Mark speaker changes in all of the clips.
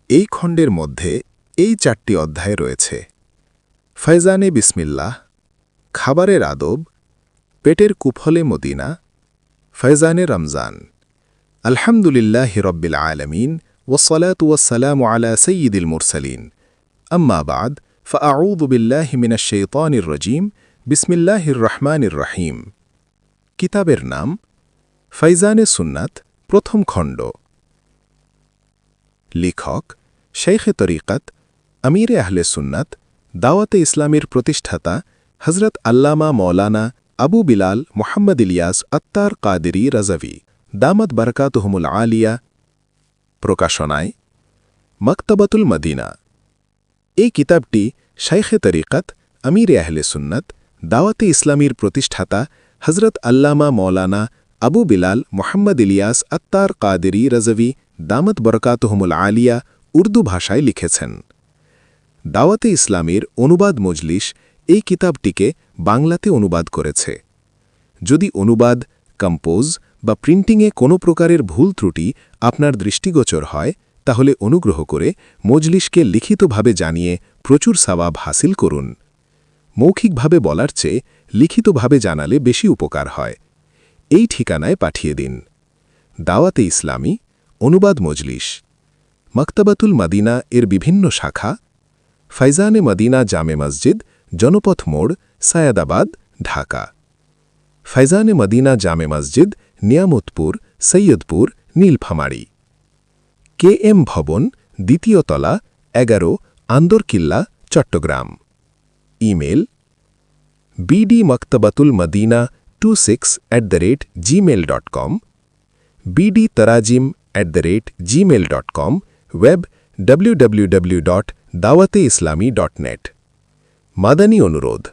Speaker 1: এই খণ্ডের মধ্যে এই 4টি অধ্যায় রয়েছে। ফয়জানে বিসমিল্লাহ, খাবারের আদব, পেটের কুফলে মদিনা, ফয়জানে রমজান। আলহামদুলিল্লাহি রব্বিল আলামিন ওয়াসসালাতু ওয়াসসালামু আলা সাইয়্যিদিল মুরসালিন। আম্মা বা'দ, ফাআউযু বিল্লাহি মিনাশ শাইতানির রাজীম। বিসমিল্লাহির রহমানির রহিম। কিতাবের নাম ফয়জানে সুন্নাত, প্রথম খণ্ড। লেখক শেখে তরিকত, আমিরে আহলে সুন্নাত, দাওয়াতে ইসলামের প্রতিষ্ঠাতা হজরত আল্লামা মৌলানা আবু বিলাল মুহাম্মদ ইলিয়াস আত্তার কাদেরী রাজাভী দামাত বারকাতুহুমুল আলিয়া। প্রকাশনায় মকতবাতুল মদিনা। এই কিতাবটি শেখে তরিকত, আমিরে আহলে সুন্নাত, দাওয়াতে ইসলামের প্রতিষ্ঠাতা হজরত আল্লামা মৌলানা আবু বিলাল মুহাম্মদ ইলিয়াস আত্তার কাদেরী রাজাভী দামাত বারকাতুহুমুল আলিয়া উর্দু ভাষায় লিখেছেন। দাওয়াতে ইসলামের অনুবাদ মজলিস এই কিতাবটিকে বাংলাতে অনুবাদ করেছে। যদি অনুবাদ, কম্পোজ বা প্রিন্টিংয়ে কোনো প্রকারের ভুল ত্রুটি আপনার দৃষ্টিগোচর হয়, তাহলে অনুগ্রহ করে মজলিসকে লিখিতভাবে জানিয়ে প্রচুর সওয়াব হাসিল করুন। মৌখিকভাবে বলার চেয়ে লিখিতভাবে জানালে বেশি উপকার হয়। এই ঠিকানায় পাঠিয়ে দিন। দাওয়াতে ইসলামী, অনুবাদ মজলিস, মকতবাতুল মদিনা এর বিভিন্ন শাখা, ফয়জানে মদিনা জামে মসজিদ, জনপথ মোড়, সায়দাবাদ, ঢাকা। ফয়জানে মদিনা জামে মসজিদ, নিয়ামতপুর, সৈয়দপুর, নীলফামারী। KM ভবন, দ্বিতীয় তলা, 11, Anderkilla, Chattogram. Email bdmaktabatulmadina26@gmail.com, bdtarajim@gmail.com, web www.dawateislami.net। মাদানী অনুরোধ,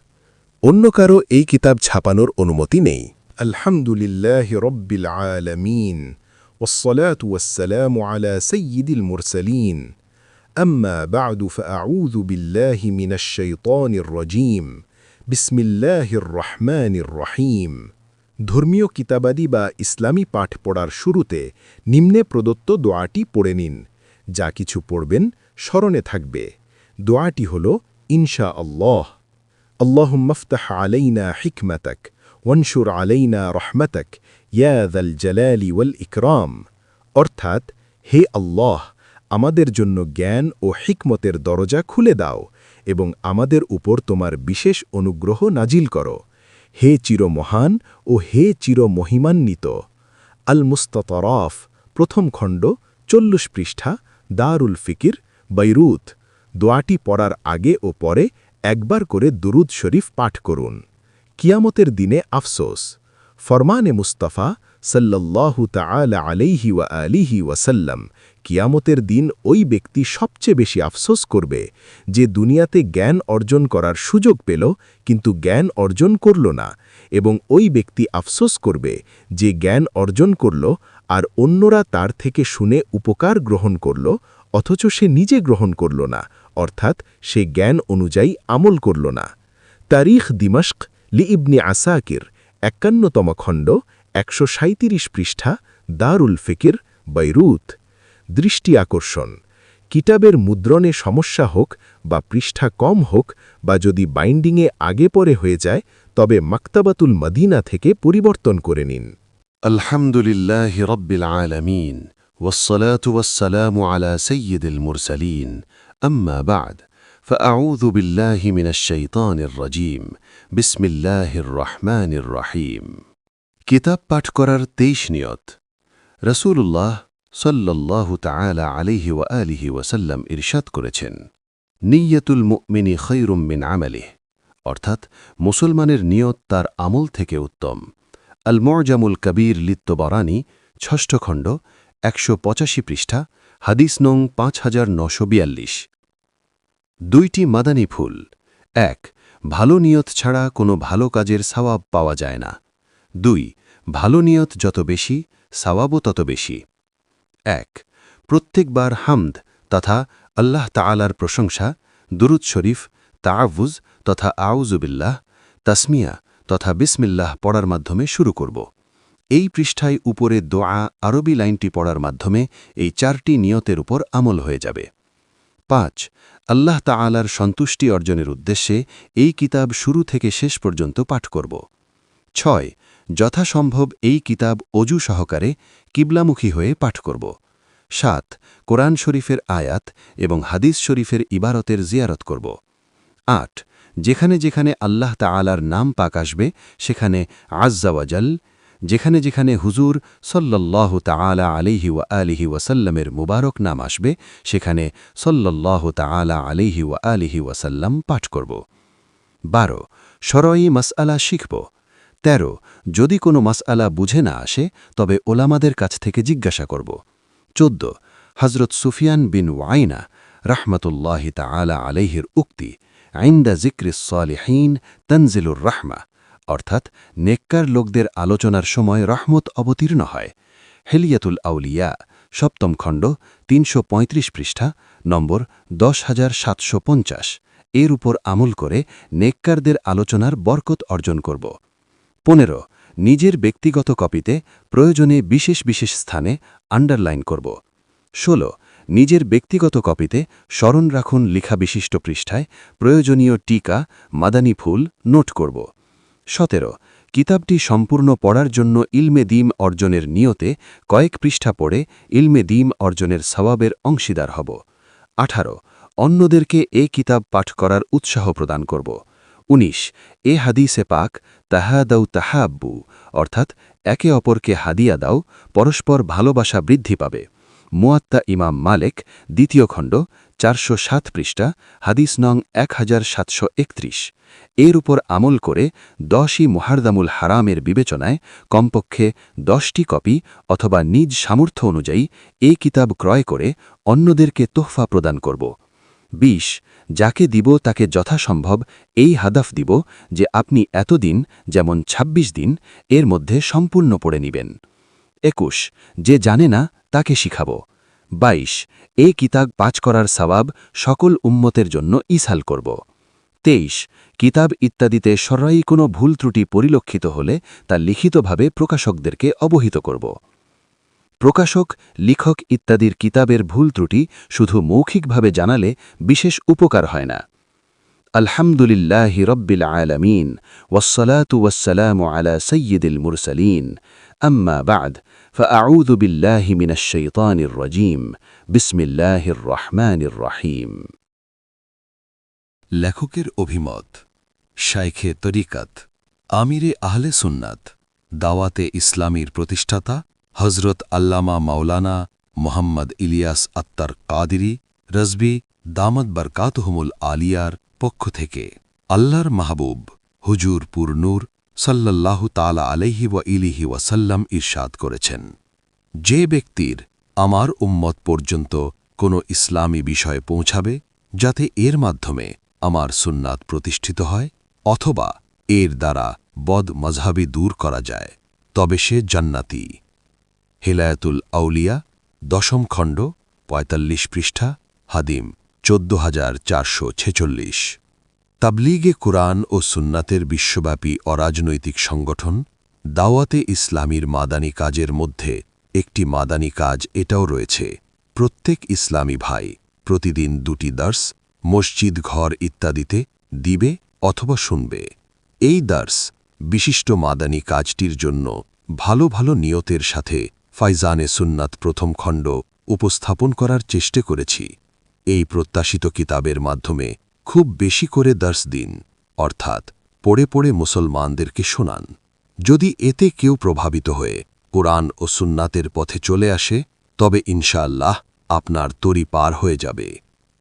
Speaker 1: অন্য কারো এই কিতাব ছাপানোর অনুমতি নেই।
Speaker 2: আলহামদুলিল্লাহি রব্বিল আলামিন ওয়াসসালাতু ওয়াসসালামু আলা সাইয়্যিদিল মুরসালিন। আম্মা বা'দু ফাআউযু বিল্লাহি মিনাশ শাইতানির রাজীম। বিসমিল্লাহির রহমানির রহিম। ধর্মীয় কিতাবাদি বা ইসলামী পাঠ পড়ার শুরুতে নিম্নে প্রদত্ত দোয়াটি পড়ে নিন। যা কিছু পড়বেন স্মরণে থাকবে। দোয়াটি হল ইনশা আল্লাহ। আল্লাহুম্মা ফতাহ আলাইনা হিকমাতাক ওয়ানশুর আলাইনা রহমাতাক ইয়া যাল জালালি ওয়াল ইকরাম। অর্থাৎ, হে আল্লাহ, আমাদের জন্য জ্ঞান ও হিকমতের দরজা খুলে দাও এবং আমাদের উপর তোমার বিশেষ অনুগ্রহ নাজিল করো। হে চিরমহান ও হে চিরমহিমান্বিত। আল মুস্তাতরাফ, প্রথম খণ্ড, 40 পৃষ্ঠা, দারুল ফিকির, বৈরুত। দোয়াটি পড়ার আগে ও পরে একবার করে দুরুদ শরীফ পাঠ করুন। কিয়ামতের দিনে আফসোস। ফরমানে মুস্তাফা সাল্লাল্লাহু তাআলা আলাইহি ওয়া আলিহি ওয়াসাল্লাম, কিয়ামতের দিন ওই ব্যক্তি সবচেয়ে বেশি আফসোস করবে যে দুনিয়াতে জ্ঞান অর্জন করার সুযোগ পেল কিন্তু জ্ঞান অর্জন করল না, এবং ওই ব্যক্তি আফসোস করবে যে জ্ঞান অর্জন করল আর অন্যরা তার থেকে শুনে উপকার গ্রহণ করল অথচ সে নিজে গ্রহণ করল না, অর্থাৎ সে জ্ঞান অনুযায়ী আমল করল না। তারিখ দিমাশক লি ইবনে আসাকির, 51তম খণ্ড, 137 পৃষ্ঠা, দারুল ফিকির, বৈরুত। দৃষ্টি আকর্ষণ। কিতাবের মুদ্রণে সমস্যা হোক বা পৃষ্ঠা কম হোক বা যদি বাইন্ডিংয়ে আগে পরে হয়ে যায়, তবে মাকতাবাতুল মদিনা থেকে পরিবর্তন করে নিন।
Speaker 3: আলহামদুলিল্লাহি রব্বিল আলামিন ওয়াসসালাতু ওয়াসসালামু আলা সাইয়্যিদিল মুরসালিন। আম্মা বা'দ, ফাআউযু বিল্লাহি মিনাশ শাইতানির রাজীম। বিসমিল্লাহির রহমানির রহিম। কিতাব পাঠ করার 23 নিয়ত। রাসূলুল্লাহ সাল্লাল্লাহু তাআলা আলাইহি ওয়া আলিহি ওয়াসাল্লাম ইরশাদ করেছেন, নিয়্যাতুল মুমিনি খায়রুম মিন আমালিহ, অর্থাৎ মুসলমানের নিয়ত তার আমল থেকে উত্তম। আল মু'জামুল কবীর লিত্তবরানি, 6ষ্ঠ খণ্ড, 185 পৃষ্ঠা, হাদিস নং 5942। 2টি মাদানী ফুল। 1. ভালো নিয়ত ছাড়া কোনো ভালো কাজের সওয়াব পাওয়া যায় না। 2. ভালো নিয়ত যত বেশি, সওয়াবও তত বেশি। 1. প্রত্যেকবার হামদ তথা আল্লাহ তাআলার প্রশংসা, দুরুদ শরীফ, তাআউযুজ তথা আউযু বিল্লাহ, তাসমিয়া তথা বিসমিল্লাহ পড়ার মাধ্যমে শুরু করব। এই পৃষ্ঠায় উপরে দোয়া আরবি লাইনটি পড়ার মাধ্যমে এই 4টি নিয়তের উপর আমল হয়ে যাবে। 5. আল্লাহ তাআলার সন্তুষ্টি অর্জনের উদ্দেশ্যে এই কিতাব শুরু থেকে শেষ পর্যন্ত পাঠ করব। 6. যথাসম্ভব এই কিতাব অজু সহকারে কিবলামুখী হয়ে পাঠ করব। 7. কোরআন শরীফের আয়াত এবং হাদিস শরীফের ইবারতের জিয়ারত করব। 8. যেখানে যেখানে আল্লাহ তাআলার নাম পাক আসবে সেখানে আজ্জা ওয়াজাল, যেখানে যেখানে হুজুর সাল্লাল্লাহু তাআলা আলাইহি ওয়া আলিহি ওয়াসাল্লামের মুবারক নাম আসবে সেখানে সাল্লাল্লাহু তাআলা আলাইহি ওয়া আলিহি ওয়াসাল্লাম পাঠ করব। 12. শরঈ মাসআলা শিখব। 13. যদি কোনো মাসআলা বুঝে না আসে তবে ওলামাদের কাছ থেকে জিজ্ঞাসা করব। 14. হজরত সুফিয়ান বিন ওয়াইনা রাহমাতুল্লাহি তাআলা আলাইহির উক্তি আইন্দা জিক্রিস সালিহিন তানজিলুর রাহমা, অর্থাৎ নেককার লোকদের আলোচনার সময় রহমত অবতীর্ণ হয়। হিলিয়াতুল আউলিয়া, 7ম খণ্ড, 335 পৃষ্ঠা, নম্বর 10750। এর উপর আমল করে নেককারদের আলোচনার বরকত অর্জন করব। 15. নিজের ব্যক্তিগত কপিতে প্রয়োজনে বিশেষ বিশেষ স্থানে আন্ডারলাইন করব। 16. নিজের ব্যক্তিগত কপিতে স্মরণ রাখুন লিখা বিশিষ্ট পৃষ্ঠায় প্রয়োজনীয় টিকা মাদানী ফুল নোট করব। 17. কিতাবটি সম্পূর্ণ পড়ার জন্য ইলমে দীম অর্জনের নিয়তে কয়েক পৃষ্ঠা পড়ে ইলমে দীম অর্জনের সওয়াবের অংশীদার হব। 18. অন্যদেরকে এ কিতাব পাঠ করার উৎসাহ প্রদান করব। 19. এ হাদিসে পাক তাহাদাউ তাহাব্বু, অর্থাৎ একে অপরকে হাদিয়া দাও, পরস্পর ভালোবাসা বৃদ্ধি পাবে। মুয়াত্তা ইমাম মালেক, 2য় খণ্ড, 407 পৃষ্ঠা, হাদিস নং 1731। এর উপর আমল করে 10ই মুহাররামুল হারামের বিবেচনায় কমপক্ষে 10টি কপি অথবা নিজ সামর্থ্য অনুযায়ী এই কিতাব ক্রয় করে অন্যদেরকে তোহফা প্রদান করব। 20. যাকে দিব তাকে যথাসম্ভব এই হাদাফ দিব যে আপনি এতদিন, যেমন 26 দিন, এর মধ্যে সম্পূর্ণ পড়ে নিবেন। 21. যে জানে না তাকে শিখাব। 22. এই কিতাব পাঠ করার সওয়াব সকল উম্মতের জন্য ইসাল করব। 23. কিতাব ইত্যাদিতে শরঈ কোনো ভুল ত্রুটি পরিলক্ষিত হলে তা লিখিতভাবে প্রকাশকদেরকে অবহিত করব। প্রকাশক, লিখক ইত্যাদির কিতাবের ভুল ত্রুটি শুধু মৌখিকভাবে জানালে বিশেষ উপকার হয় না। আলহামদুলিল্লাহি রব্বিল আলামিন ওয়াসসালাতু ওয়াসসালামু আলা সাইয়্যিদিল মুরসালিন আম্মা বা'দ ফাআউযু বিল্লাহি মিনাশ শাইতানির রাজীম বিসমিল্লাহির রহমানির রহিম। লেখকের অভিমত। শাইখে তরিকাত, আমিরে আহলে সুন্নাত, দাওয়াতে ইসলামীর প্রতিষ্ঠাতা হজরত আল্লামা মাওলানা মোহাম্মদ ইলিয়াস আত্তার কাদিরি রজবি দামত বরকাতহুমুল আলিয়ার পক্ষ থেকে আল্লাহর মাহবুব হুজুর পুরনূর সাল্লাল্লাহু তাআলা আলাইহি ওয়া ইলিহি ওয়াসাল্লাম ইরশাদ করেছেন, যে ব্যক্তির আমার উম্মত পর্যন্ত কোনো ইসলামী বিষয় পৌঁছাবে যাতে এর মাধ্যমে আমার সুন্নাত প্রতিষ্ঠিত হয় অথবা এর দ্বারা বদ মজহাবি দূর করা যায় তবে সে জান্নাতি। হিলায়াতুল আউলিয়া, 10ম খণ্ড, 45 পৃষ্ঠা, হাদিম 14446। তাবলীগে কুরআন ও সুন্নাতের বিশ্বব্যাপী অরাজনৈতিক সংগঠন দাওয়াতে ইসলামীর মাদানী কাজের মধ্যে একটি মাদানী কাজ এটাও রয়েছে, প্রত্যেক ইসলামী ভাই প্রতিদিন 2টি দর্স মসজিদ, ঘর ইত্যাদিতে দিবে অথবা শুনবে। এই দর্স বিশিষ্ট মাদানী কাজটির জন্য ভালো ভালো নিয়তের সাথে ফাইজানে সুন্নাত 1ম খণ্ড উপস্থাপন করার চেষ্টা করেছি। এই প্রত্যাশিত কিতাবের মাধ্যমে খুব বেশি করে দর্স দিন, অর্থাৎ পড়ে পড়ে মুসলমানদেরকে শোনান। যদি এতে কেউ প্রভাবিত হয়ে কোরআন ও সুন্নাতের পথে চলে আসে তবে ইনশাআল্লাহ আপনার তরি পার হয়ে যাবে।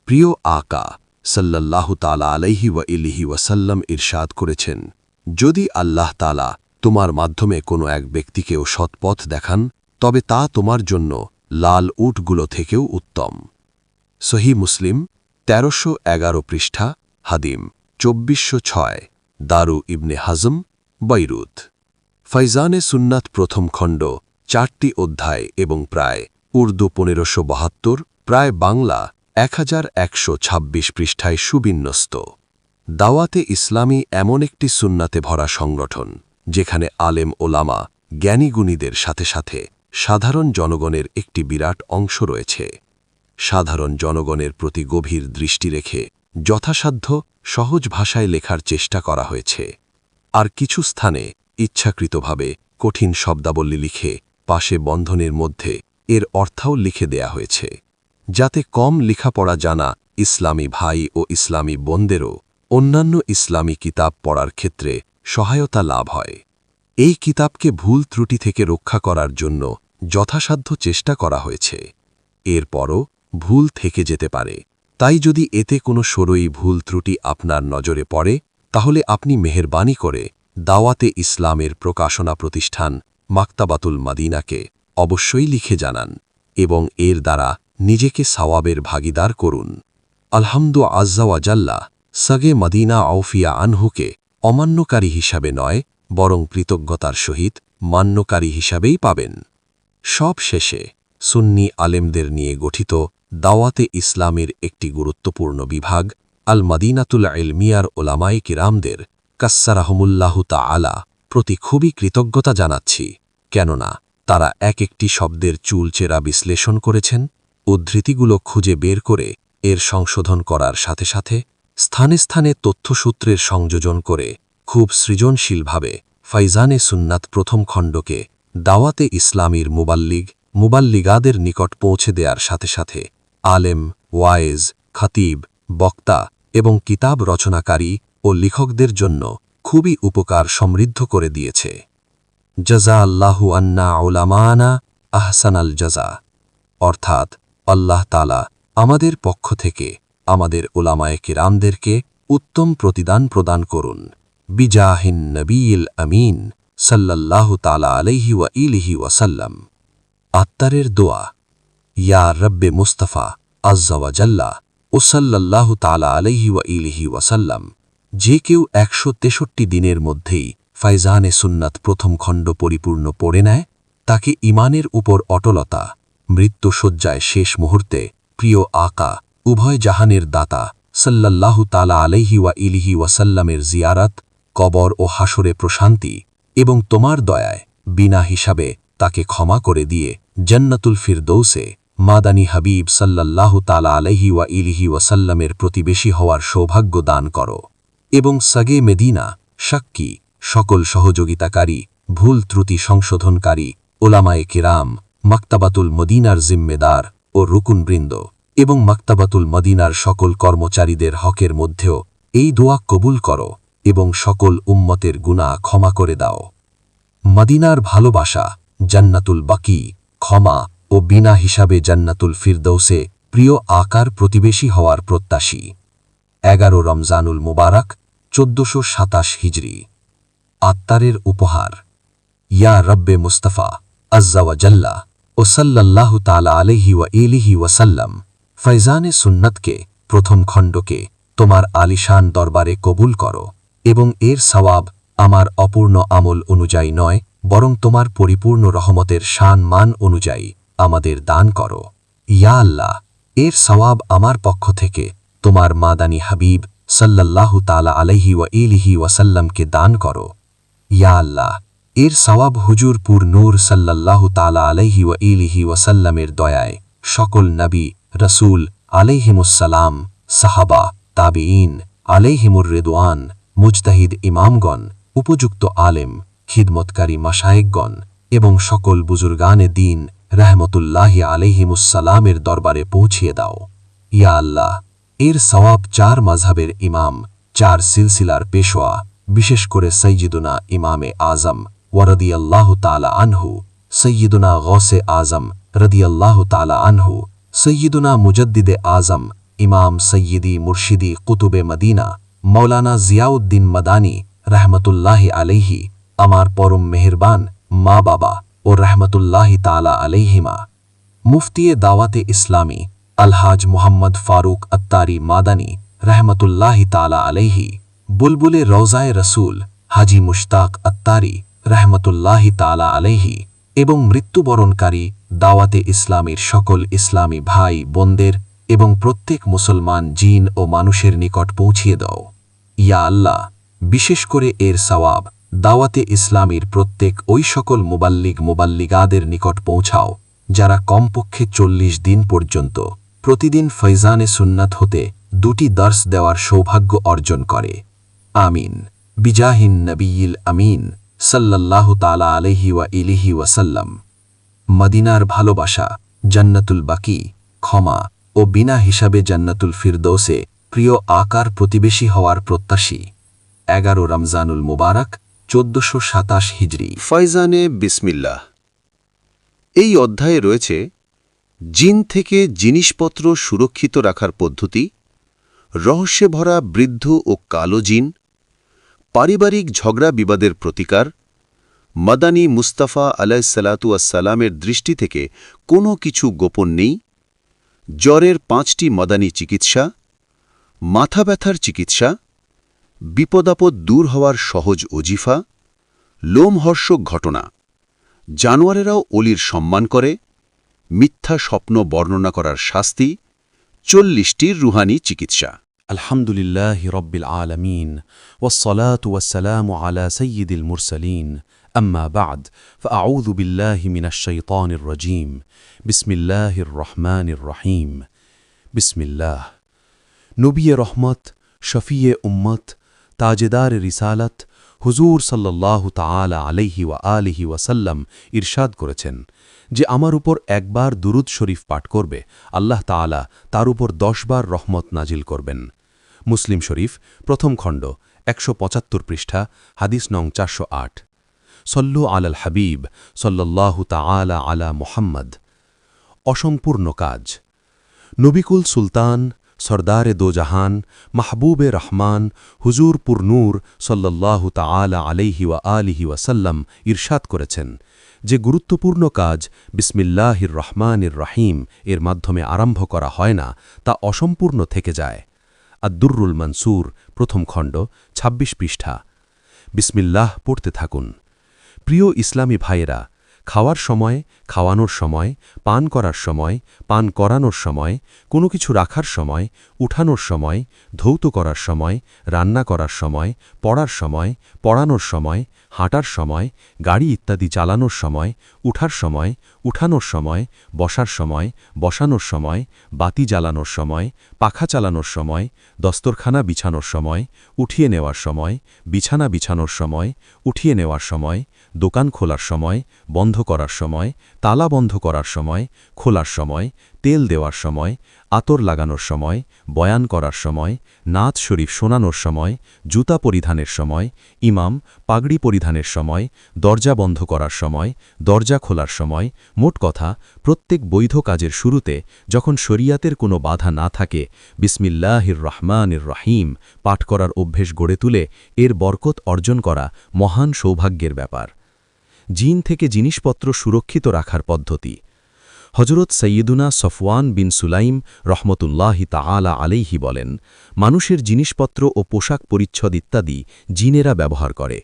Speaker 3: প্রিয় আকা সাল্লাল্লাহু তাআলা আলাইহি ওয়া ইলিহি ওয়াসাল্লাম ইরশাদ করেছেন, যদি আল্লাহ তাআলা তোমার মাধ্যমে কোনো এক ব্যক্তিকেও সৎপথ দেখান তবে তা তোমার জন্য লাল উটগুলো থেকেও উত্তম। সহিহ মুসলিম, 1311 পৃষ্ঠা, হাদিম 2406, দারু ইবনে হাজম, বৈরুত। ফাইজানে সুন্নাত 1ম খণ্ড, 4টি অধ্যায় এবং প্রায় উর্দু 1572, প্রায় বাংলা 1126 পৃষ্ঠায় সুবিন্যস্ত। দাওয়াতে ইসলামী এমন একটি সুন্নাতে ভরা সংগঠন যেখানে আলেম ওলামা, জ্ঞানীগুণীদের সাথে সাথে সাধারণ জনগণের একটি বিরাট অংশ রয়েছে। সাধারণ জনগণের প্রতি গভীর দৃষ্টি রেখে যথাসাধ্য সহজ ভাষায় লেখার চেষ্টা করা হয়েছে। আর কিছু স্থানে ইচ্ছাকৃতভাবে কঠিন শব্দাবলী লিখে পাশে বন্ধনীর মধ্যে এর অর্থও লিখে দেয়া হয়েছে, যাতে কম লেখাপড়া জানা ইসলামী ভাই ও ইসলামী বোনদেরও অন্যান্য ইসলামী কিতাব পড়ার ক্ষেত্রে সহায়তা লাভ হয়। এই কিতাবকে ভুল ত্রুটি থেকে রক্ষা করার জন্য যথাসাধ্য চেষ্টা করা হয়েছে। এরপরও ভুল থেকে যেতে পারে, তাই যদি এতে কোনো সরই ভুল ত্রুটি আপনার নজরে পড়ে তাহলে আপনি মেহেরবানি করে দাওয়াতে ইসলামের প্রকাশনা প্রতিষ্ঠান মাকতাবাতুল মদিনাকে অবশ্যই লিখে জানান এবং এর দ্বারা নিজেকে সওয়াবের ভাগীদার করুন। আলহামদু আজ্জা ওয়া জাল্লা সগে মদিনা আউফিয়া আনহুকে অমান্যকারী হিসাবে নয়, বরং কৃতজ্ঞতার সহিত মান্যকারী হিসাবেই পাবেন। সব শেষে সুন্নি আলেমদের নিয়ে গঠিত দাওয়াতে ইসলামের একটি গুরুত্বপূর্ণ বিভাগ আল মদিনাতুল ইলমিয়ার ওলামায়ে কিরামদের কাসসারাহুমুল্লাহু তাআলা প্রতি খুবই কৃতজ্ঞতা জানাচ্ছি, কেননা তারা এক একটি শব্দের চুলচেরা বিশ্লেষণ করেছেন, উদ্ধৃতিগুলো খুঁজে বের করে এর সংশোধন করার সাথে সাথে স্থানে স্থানে তথ্যসূত্রের সংযোজন করে খুব সৃজনশীলভাবে ফাইজানে সুন্নাত প্রথম খণ্ডকে দাওয়াতে ইসলামীর মুবাল্লিগাদের নিকট পৌঁছে দেওয়ার সাথে সাথে আলেম, ওয়ায়েজ, খতিব, বক্তা এবং কিতাব রচনাকারী ও লেখকদের জন্য খুবই উপকার সমৃদ্ধ করে দিয়েছে। জাযা আল্লাহু আন্না উলামানা আহসানাল জাযা, অর্থাৎ আল্লাহ তাআলা আমাদের পক্ষ থেকে আমাদের উলামায়ে কিরামদেরকে উত্তম প্রতিদান প্রদান করুন। বিজাহিন নবীল আমিন সাল্লাল্লাহু তাআলা আলাইহি ওয়া ইলিহি ওয়াসাল্লাম। আত্তারের দোয়া। ইয়া রব্বে মুস্তাফা আজ্জা ওয়া জাল্লা ও সাল্লাল্লাহু তাআলা আলাইহি ওয়া ইলিহি ওয়াসাল্লাম, যে কেউ 163 দিনের মধ্যেই ফাইজানে সুন্নাত প্রথম খণ্ড পরিপূর্ণ পড়ে নেয়, তাকে ঈমানের উপর অটলতা, মৃত্যুশয্যায় শেষ মুহূর্তে প্রিয় আকা উভয় জাহানের দাতা সাল্লাল্লাহু তাআলা আলাইহি ওয়া ইলিহি ওয়াসাল্লামের জিয়ারত, কবর ও হাসরে প্রশান্তি এবং তোমার দয়ায় বিনা হিসাবে তাকে ক্ষমা করে দিয়ে জান্নাতুল ফিরদৌসে মাদানী হাবিব সাল্লাল্লাহু তাআলা আলাইহি ওয়া ইলিহি ওয়াসাল্লামের প্রতিবেশী হওয়ার সৌভাগ্য দান করো এবং সগে মেদিনা সাক্ষী সকল সহযোগিতাকারী, ভুল ত্রুটি সংশোধনকারী, ওলামায়ে কিরাম, মাকতাবাতুল মদিনার জিম্মেদার ও রুকুনবৃন্দ এবং মাকতাবাতুল মদিনার সকল কর্মচারীদের হকের মধ্যেও এই দোয়া কবুল করো এবং সকল উম্মতের গুনাহ ক্ষমা করে দাও। মদিনার ভালোবাসা, জান্নাতুল বাকি, ক্ষমা ও বিনা হিসাবে জান্নাতুল ফিরদৌসে প্রিয় আকার প্রতিবেশী হওয়ার প্রত্যাশী। 11 রমজানুল মুবারক 1427 হিজরি। আত্তারের উপহার। ইয়া রব্বে মুস্তাফা আজ্জা ওয়া জাল্লা ও সাল্লাল্লাহু তাআলা আলাইহি ওয়া ইলিহি ওয়াসাল্লাম, ফাইজানে সুন্নাতকে প্রথম খণ্ডকে তোমার আলিশান দরবারে কবুল করো এবং এর সওয়াব আমার অপূর্ণ আমল অনুযায়ী নয়, বরং তোমার পরিপূর্ণ রহমতের শান মান অনুযায়ী আমাদের দান করো। ইয়া আল্লাহ, এর সওয়াব আমার পক্ষ থেকে তোমার মাদানী হাবিব সাল্লাল্লাহু তাআলা আলাইহি ওয়া ইলিহি ওয়াসাল্লামকে দান করো। ইয়া আল্লাহ, এর সওয়াব হুজুর পুর নূর সাল্লাল্লাহু তাআলা আলাইহি ওয়া ইলিহি ওয়াসাল্লামের দয়ায় সকল নবী, রসুল আলাইহিমুসসালাম, সাহাবা, তাবিঈন আলাইহিমুর রিদওয়ান, মুজতাহিদ ইমামগণ, উপযুক্ত আলেম, খিদমতকারী মাশায়েখগণ এবং সকল বুজুর্গানে দ্বীন রাহমাতুল্লাহি আলাইহিমুসসালামের দরবারে পৌঁছিয়ে দাও। ইয়া আল্লাহ, এর সওয়াব 4 মাযহাবের ইমাম, 4 সিলসিলার পেশোয়া, বিশেষ করে সৈয়দুনা ইমামে আজম ওয়া রাদিয়াল্লাহু তাআলা আনহু, সৈয়দুনা গৌসে আজম রাদিয়াল্লাহু তাআলা আনহু, সৈয়দুনা মুজদ্দিদে আজম ইমাম সৈয়দি মুর্শিদি কুতুবে মদিনা মৌলানা জিয়াউদ্দিন মাদানী রাহমাতুল্লাহি আলাইহি, আমার পরম মেহেরবান মা বাবা ও রাহমাতুল্লাহি তাআলা আলাইহিমা, মুফতিয়ে দাওয়াতে ইসলামী আলহাজ মুহাম্মদ ফারুক আত্তারি মাদানী রাহমাতুল্লাহি তাআলা আলাইহি, বুলবুলে রওজায়ে রসুল হাজি মুশতাক আত্তারি রাহমাতুল্লাহি তাআলা আলাইহি এবং মৃত্যুবরণকারী দাওয়াতে ইসলামীর সকল ইসলামী ভাই বোনদের এবং প্রত্যেক মুসলমান জিন ও মানুষের নিকট পৌঁছিয়ে দাও। ইয়া আল্লাহ, বিশেষ করে এর সওয়াব দাওয়াতে ইসলামীর প্রত্যেক ওই সকল মুবাল্লিগাদের নিকট পৌঁছাও যারা কমপক্ষে 40 দিন পর্যন্ত
Speaker 4: প্রতিদিন ফৈজানে সুন্নাত হতে 2টি দর্স দেওয়ার সৌভাগ্য অর্জন করে। আমিন। বিজাহিন নবিয়িল আমিন সাল্লাল্লাহু তাআলা আলাইহি ওয়া ইলিহি ওয়াসাল্লাম। মদিনার ভালোবাসা, জান্নাতুল বাকি, ক্ষমা ও বিনা হিসাবে জান্নাতুল ফিরদৌসে প্রিয় আকার প্রতিবেশী হওয়ার প্রত্যাশী। 11 রমজানুল মুবারক 1427 হিজরি।
Speaker 3: ফয়জানে বিসমিল্লাহ। এই অধ্যায়ে রয়েছে জিন থেকে জিনিসপত্র সুরক্ষিত রাখার পদ্ধতি, রহস্যে ভরা বৃদ্ধ ও কালো জিন, পারিবারিক ঝগড়া বিবাদের প্রতিকার, মাদানী মুস্তাফা আলাইহিসসালাতু ওয়াসসালামের দৃষ্টি থেকে কোনো কিছু গোপন নেই, জ্বরের 5টি মাদানী চিকিৎসা, মাথা ব্যথার চিকিৎসা, বিপদাপদ দূর হওয়ার সহজ ওজিফা, লোমহর্ষক ঘটনা, জানোয়ারেরাও অলির সম্মান করে, মিথ্যা স্বপ্ন বর্ণনা করার শাস্তি, 40টির রুহানি চিকিৎসা।
Speaker 5: الحمد لله رب العالمين والصلاة والسلام على سيد المرسلين أما بعد فأعوذ بالله من الشيطان الرجيم بسم الله الرحمن الرحيم بسم الله نبي رحمت شفيع أمت تاجدار رسالت হুজুর সাল্লাল্লাহু তাআলা আলাইহি ওয়া আলিহি ওয়াসাল্লাম ইরশাদ করেছেন যে আমার উপর একবার দুরুদ শরীফ পাঠ করবে, আল্লাহ তাআলা তার উপর 10 বার রহমত নাজিল করবেন। মুসলিম শরীফ প্রথম খণ্ড 175 পৃষ্ঠা, হাদিস নং 408। সল্লু আলাল হাবিব সাল্লাল্লাহু তাআলা আলা মুহাম্মদ। অসম্পূর্ণ কাজ। নবিকুল সুলতান সরদারে দোজাহান মাহবুবে রহমান হুজুর পুরনূর সাল্লাল্লাহু তাআলা আলাইহি ওয়া আলিহি ওয়াসাল্লাম ইরশাদ করেছেন যে গুরুত্বপূর্ণ কাজ বিসমিল্লাহির রহমানির রহিম এর মাধ্যমে আরম্ভ করা হয় না, তা অসম্পূর্ণ থেকে যায়। আদ-দুররুল মনসুর প্রথম খণ্ড 26 পৃষ্ঠা। বিসমিল্লাহ পড়তে থাকুন। প্রিয় ইসলামী ভাইয়েরা, খাওয়ার সময়, খাওয়ানোর সময়, পান করার সময়, পান করানোর সময়, কোনো কিছু রাখার সময়, উঠানোর সময়, ধৌত করার সময়, রান্না করার সময়, পড়ার সময়, পড়ানোর সময়, হাঁটার সময়, গাড়ি ইত্যাদি চালানোর সময়, উঠার সময়, উঠানোর সময়, বসার সময়, বসানোর সময়, বাতি জ্বালানোর সময়, পাখা চালানোর সময়, দস্তরখানা বিছানোর সময়, উঠিয়ে নেওয়ার সময়, বিছানা বিছানোর সময়, উঠিয়ে নেওয়ার সময়, দোকান খোলার সময়, বন্ধ করার সময়, তালা বন্ধ করার সময়, খোলার সময়, তেল দেওয়ার সময়, আতর লাগানোর সময়, বয়ান করার সময়, নাত শরীফ শোনানোর সময়, জুতা পরিধানের সময়, ইমাম পাগড়ি পরিধানের সময়, দরজা বন্ধ করার সময়, দরজা খোলার সময়, মোট কথা প্রত্যেক বৈধ কাজের শুরুতে যখন শরিয়াতের কোনো বাধা না থাকে বিসমিল্লাহির রহমানির রহিম পাঠ করার অভ্যেস গড়ে তুলে এর বরকত অর্জন করা মহান সৌভাগ্যের ব্যাপার। জিন থেকে জিনিসপত্র সুরক্ষিত রাখার পদ্ধতি। হজরত সৈয়দুনা সফওয়ান বিন সুলাইম রহমতুল্লাহি তাআলা আলাইহি বলেন, মানুষের জিনিসপত্র ও পোশাক পরিচ্ছদ ইত্যাদি জিনেরা ব্যবহার করে।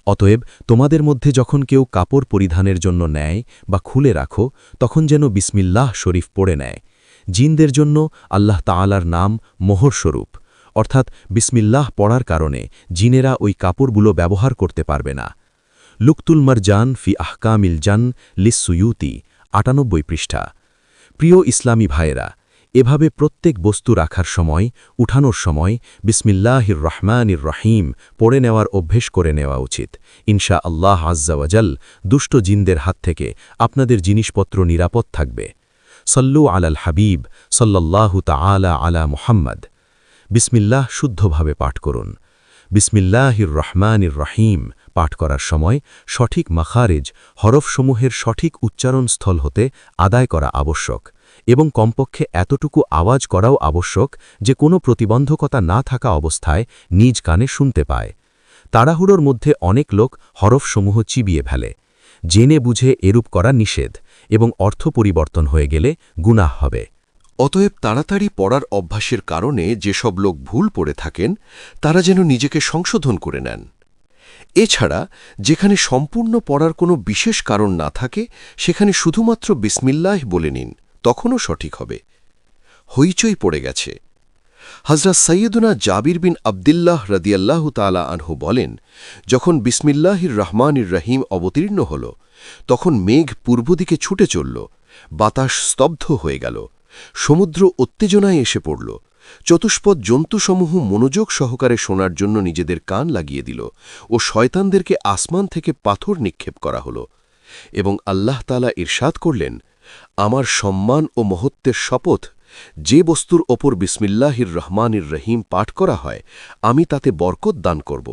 Speaker 5: অতএব তোমাদের মধ্যে যখন কেউ কাপড় পরিধানের জন্য নেয় বা খুলে রাখো, তখন যেন বিসমিল্লাহ শরীফ পড়ে নেয়। জিনদের জন্য আল্লাহ তাআলার নাম মোহরস্বরূপ, অর্থাৎ বিসমিল্লাহ পড়ার কারণে জিনেরা ওই কাপড়গুলো ব্যবহার করতে পারবে না। লুকতুল মারজান ফি আহকামিল জান লিসসুয়ুতি 98 পৃষ্ঠা। প্রিয় ইসলামী ভাইয়েরা, এভাবে প্রত্যেক বস্তু রাখার সময়, উঠানোর সময় বিসমিল্লাহির রহমানির রহিম পড়ে নেওয়ার অভ্যেস করে নেওয়া উচিত। ইনশা আল্লাহ আজ্জা ওয়াজাল দুষ্ট জিনদের হাত থেকে আপনাদের জিনিসপত্র নিরাপদ থাকবে। সল্লু আলাল হাবিব সাল্লাল্লাহু তাআলা আলা মুহাম্মদ। বিসমিল্লাহ শুদ্ধভাবে পাঠ করুন। বিসমিল্লাহির রহমানির রহিম পাঠ করার সময় সঠিক মাখারেজ হরফসমূহের সঠিক উচ্চারণস্থল হতে আদায় করা আবশ্যক এবং কমপক্ষে এতটুকু আওয়াজ করাও আবশ্যক যে কোনো প্রতিবন্ধকতা না থাকা অবস্থায় নিজ কানে শুনতে পায়। তাড়াহুড়োর মধ্যে অনেক লোক হরফসমূহ চিবিয়ে ফেলে। জেনে বুঝে এরূপ করা নিষেধ এবং অর্থ পরিবর্তন হয়ে গেলে গুনাহ হবে।
Speaker 3: অতএব তাড়াতাড়ি পড়ার অভ্যাসের কারণে যেসব লোক ভুল পড়ে থাকেন তারা যেন নিজেকে সংশোধন করে নেন। এছাড়া যেখানে সম্পূর্ণ পড়ার কোনো বিশেষ কারণ না থাকে সেখানে শুধুমাত্র বিসমিল্লাহ বলে নিন, তখনও সঠিক হবে। হইচই পড়ে গেছে। হযরত সৈয়দুনা জাবির বিন আবদুল্লাহ রাদিয়াল্লাহু তাআলা আনহু বলেন, যখন বিসমিল্লাহির রহমানির রহিম অবতীর্ণ হল তখন মেঘ পূর্ব দিকে ছুটে চলল, বাতাস স্তব্ধ হয়ে গেল, সমুদ্র উত্তেজনায় এসে পড়ল। চতুষ্পদ জন্তুসমূহ মনোযোগ সহকারে শোনার জন্য নিজেদের কান লাগিয়ে দিল ও শয়তানদেরকে আসমান থেকে পাথর নিক্ষেপ করা হল। এবং আল্লাহ তাআলা ইরশাদ করলেন, আমার সম্মান ও মহত্বের শপথ, যে বস্তুর ওপর বিসমিল্লাহির রহমানির রহিম পাঠ করা হয় আমি তাতে বরকত দান করব।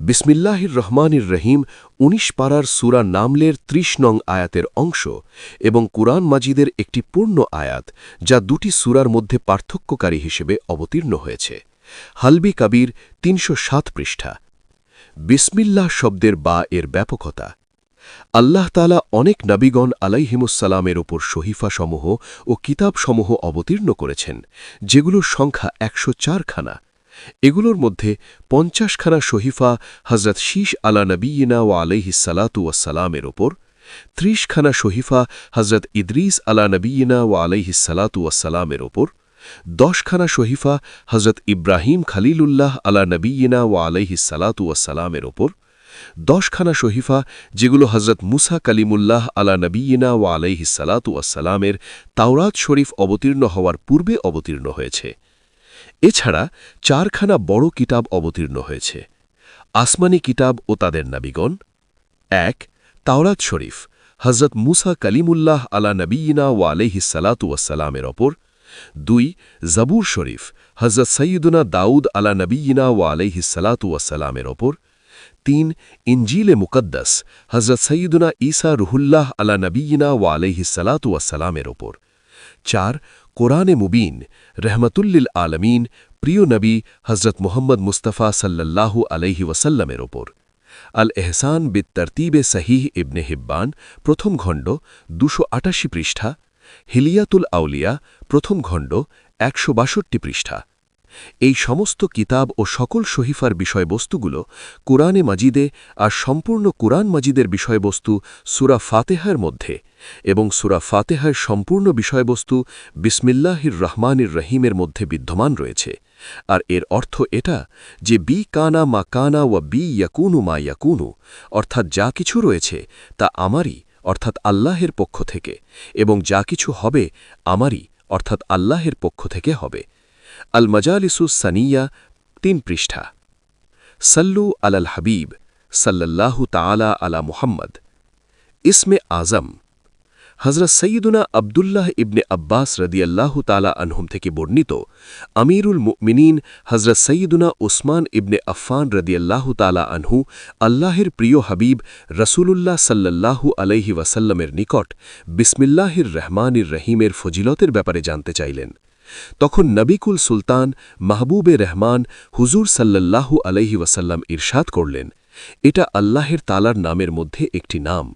Speaker 3: বিসমিল্লাহির রহমানির রহিম ১৯ পারার সূরা নামলের ৩০ নং আয়াতের অংশ এবং কুরআন মাজিদের একটি পূর্ণ আয়াত, যা দুটি সূরার মধ্যে পার্থক্যকারী হিসেবে অবতীর্ণ হয়েছে। হালবি কাবির ৩০৭ পৃষ্ঠা। বিসমিল্লাহ শব্দের বা এর ব্যাপকতা। আল্লাহ তাআলা অনেক নবীগণ আলাইহিমুসসালামের ওপর শহীফাসমূহ ও কিতাবসমূহ অবতীর্ণ করেছেন, যেগুলোর সংখ্যা ১০৪ খানা। এগুলোর মধ্যে ৫০ খানা শহীফা হযরত শীশ আলা নবিয়িনা ওয়া আলাইহিসসালাতু ওয়াসসালামের ওপর, ৩০ খানা শহীফা হযরত ইদ্রিস আলা নবিয়িনা ওয়া আলাইহিসসালাতু ওয়াসসালামের ওপর, ১০ খানা শহীফা হযরত ইব্রাহিম খলিলুল্লাহ আলা নবিয়িনা ওয়া আলাইহিসসালাতু ওয়াসসালামের ওপর, ১০ খানা শহীফা যেগুলো হযরত মুসা কালিমুল্লাহ আলা নবিয়িনা ওয়া আলাইহিসসালাতু ওয়াসসালামের তাওরাত শরীফ অবতীর্ণ হওয়ার পূর্বে অবতীর্ণ হয়েছে। এছাড়া ৪ খানা বড় কিতাব অবতীর্ণ হয়েছে। আসমানি কিতাব ও তাদের নবীগণ: ১ তাওরাত শরীফ হযরত মুসা কালিমুল্লাহ আলা নবিয়িনা ওয়া আলাইহিসসালাতু ওয়াসসালামের ওপর, ২ জাবুর শরীফ হযরত সাইয়্যিদুনা দাউদ আলা নবিয়িনা ওয়া আলাইহিসসালাতু ওয়াসসালামের ওপর, ৩ ইনজিলে মুকদ্দাস হযরত সাইয়্যিদুনা ঈসা রুহুল্লাহ আলা নবিয়িনা ওয়া আলাইহিসসালাতু ওয়াসসালামের ওপর, ৪ কোরআনে মুবিন রহমতুল্লিল আলমিন প্রিয় নবী হযরত মুহাম্মদ মুস্তাফা সাল্লাল্লাহু আলাইহি ওয়াসাল্লামের ওপর। আল এহসান বিত তরতিবে সহিহ ইবনে হিব্বান প্রথম খণ্ড ২৮৮ পৃষ্ঠা, হিলিয়াতুল আউলিয়া প্রথম খণ্ড ১৬২ পৃষ্ঠা। এই সমস্ত কিতাব ও সকল শহীফার বিষয়বস্তুগুলো কুরআনে মাজিদে আর সম্পূর্ণ কুরআন মাজিদের বিষয়বস্তু সূরা ফাতিহার মধ্যে এবং সূরা ফাতিহার সম্পূর্ণ বিষয়বস্তু বিসমিল্লাহির রহমানির রহিমের মধ্যে বিদ্যমান রয়েছে। আর এর অর্থ এটা যে বি কানা মা কানা ওয়া বি ইয়াকুনু মা ইয়াকুনু, অর্থাৎ যা কিছু রয়েছে তা আমারই অর্থাৎ আল্লাহের পক্ষ থেকে, এবং যা কিছু হবে আমারই অর্থাৎ আল্লাহের পক্ষ থেকে হবে। আল মাজালিসুস সানিয়া ৩ পৃষ্ঠা। সাল্লু আলাল হাবিব সাল্লাল্লাহু তাআলা আলা মুহাম্মদ। ইসমে আজম হযরত সৈয়দুনা আব্দুল্লাহ ইবনে আব্বাস রাদিয়াল্লাহু তাআলা আনহুম থেকে বর্ণিত, আমিরুল মুমিনিন হযরত সৈয়দুনা উসমান ইবনে আফফান রাদিয়াল্লাহু তাআলা আনহু আল্লাহের প্রিয় হাবিব রাসূলুল্লাহ সাল্লাল্লাহু আলাইহি ওয়াসাল্লামের নিকট বিসমিল্লাহির রহমানির রহিমের ফজিলতের ব্যাপারে জানতে চাইলেন। তখন নবিকুল সুলতান মাহবুবে রহমান হুজুর সাল্লাল্লাহু আলাইহি ওয়াসাল্লাম ইরশাদ করলেন, এটা আল্লাহের তাআলার নামের মধ্যে একটি নাম,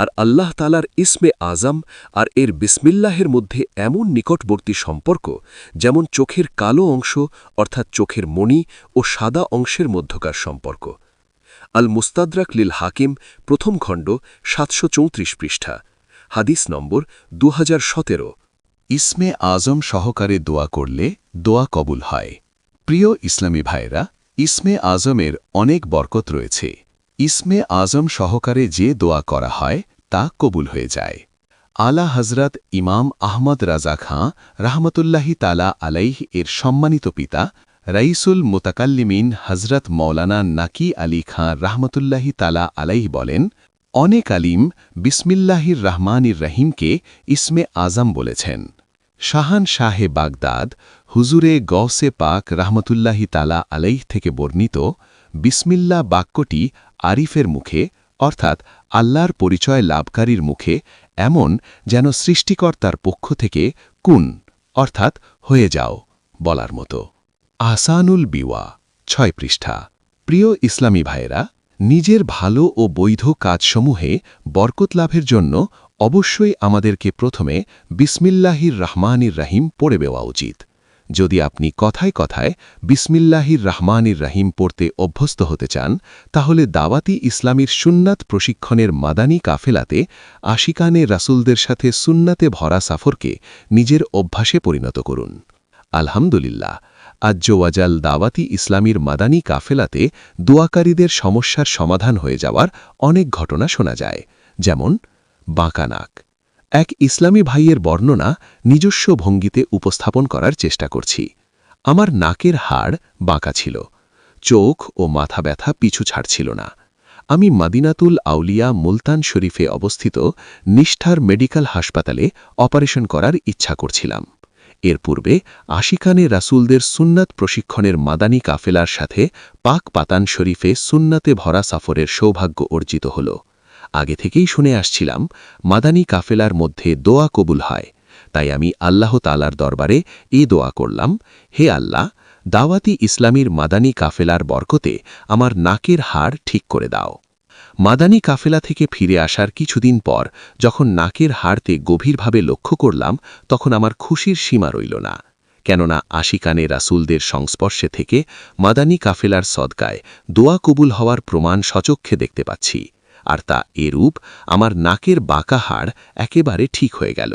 Speaker 3: আর আল্লাহ তাআলার ইসমে আজম আর এর বিসমিল্লাহের মধ্যে এমন নিকটবর্তী সম্পর্ক যেমন চোখের কালো অংশ অর্থাৎ চোখের মণি ও সাদা অংশের মধ্যকার সম্পর্ক। আল মুস্তাদরাক লিল হাকিম প্রথম খণ্ড ৭৩৪ পৃষ্ঠা, হাদিস নম্বর ২০১৭।
Speaker 6: ইসমে আজম সহকারে দোয়া করলে দোয়া কবুল হয়। প্রিয় ইসলামী ভাইরা, ইসমে আজমের অনেক বরকত রয়েছে। ইসমে আজম সহকারে যে দোয়া করা হয় তা কবুল হয়ে যায়। আলা হজরত ইমাম আহমদ রাজা খাঁ রাহমতুল্লাহি তালা আলাইহ এর সম্মানিত পিতা রাইসুল মুতাকাল্লিমিন হজরত মৌলানা নাকি আলী খাঁ রাহমতুল্লাহি তালা আলাইহ বলেন, অনেক আলিম বিসমিল্লাহির রহমানির রহিমকে ইসমে আজম বলেছেন। শাহান শাহে বাগদাদ হুজুরে গৌসে পাক রাহমতুল্লাহি তালা আলাইহ থেকে বর্ণিত, বিসমিল্লা বাক্যটি আরিফের মুখে অর্থাৎ আল্লাহর পরিচয় লাভকারীর মুখে এমন যেন সৃষ্টিকর্তার পক্ষ থেকে কুন অর্থাৎ হয়ে যাও বলার মতো। আহসানুল বিওয়া ৬ পৃষ্ঠা। প্রিয় ইসলামী ভাইয়েরা, নিজের ভালো ও বৈধ কাজসমূহে বরকত লাভের জন্য অবশ্যই আমাদেরকে প্রথমে বিসমিল্লাহির রহমানির রহিম পড়ে দেওয়া উচিত। যদি আপনি কথায় কথায় বিসমিল্লাহির রহমানির রহিম পড়তে অভ্যস্ত হতে চান, তাহলে দাওয়াতি ইসলামীর সুন্নাত প্রশিক্ষণের মাদানী কাফেলাতে আশিকানে রাসূলদের সাথে সুন্নাতে ভরা সফরকে নিজের অভ্যাসে পরিণত করুন। আলহামদুলিল্লাহ, আজ্জওয়াজাল দাওয়াতি ইসলামীর মাদানী কাফেলাতে দোয়াকারীদের সমস্যার সমাধান হয়ে যাওয়ার অনেক ঘটনা শোনা যায়, যেমন বাঁকা নাক, এক ইসলামী ভাইয়ের বর্ণনা নিজস্ব ভঙ্গিতে উপস্থাপন করার চেষ্টা করছি। আমার নাকের হাড় বাঁকা ছিল, চোখ ও মাথা ব্যথা পিছু ছাড়ছিল না। আমি মদিনাতুল আউলিয়া মুলতান শরীফে অবস্থিত নিষ্ঠার মেডিকেল হাসপাতালে অপারেশন করার ইচ্ছা করছিলাম। এর পূর্বে আশিকানে রাসূলদের সুন্নাত প্রশিক্ষণের মাদানী কাফেলার সাথে পাক পাতান শরীফে সুন্নাতে ভরা সফরের সৌভাগ্য অর্জিত হল। আগে থেকেই শুনে আসছিলাম মাদানী কাফেলার মধ্যে দোয়া কবুল হয়, তাই আমি আল্লাহ তাআলার দরবারে এই দোয়া করলাম, হে আল্লাহ, দাওয়াতি ইসলামীর মাদানী কাফেলার বরকতে আমার নাকের হাড় ঠিক করে দাও। মাদানী কাফেলা থেকে ফিরে আসার কিছুদিন পর যখন নাকের হাড়তে গভীরভাবে লক্ষ্য করলাম, তখন আমার খুশির সীমা রইল না। কেননা আশিকানে রাসূলদের সংস্পর্শে থেকে মাদানী কাফেলার সদকায় দোয়া কবুল হওয়ার প্রমাণ সচক্ষে দেখতে পাচ্ছি, আর তা এরূপ আমার নাকের বাঁকা হাড় একেবারে ঠিক হয়ে গেল।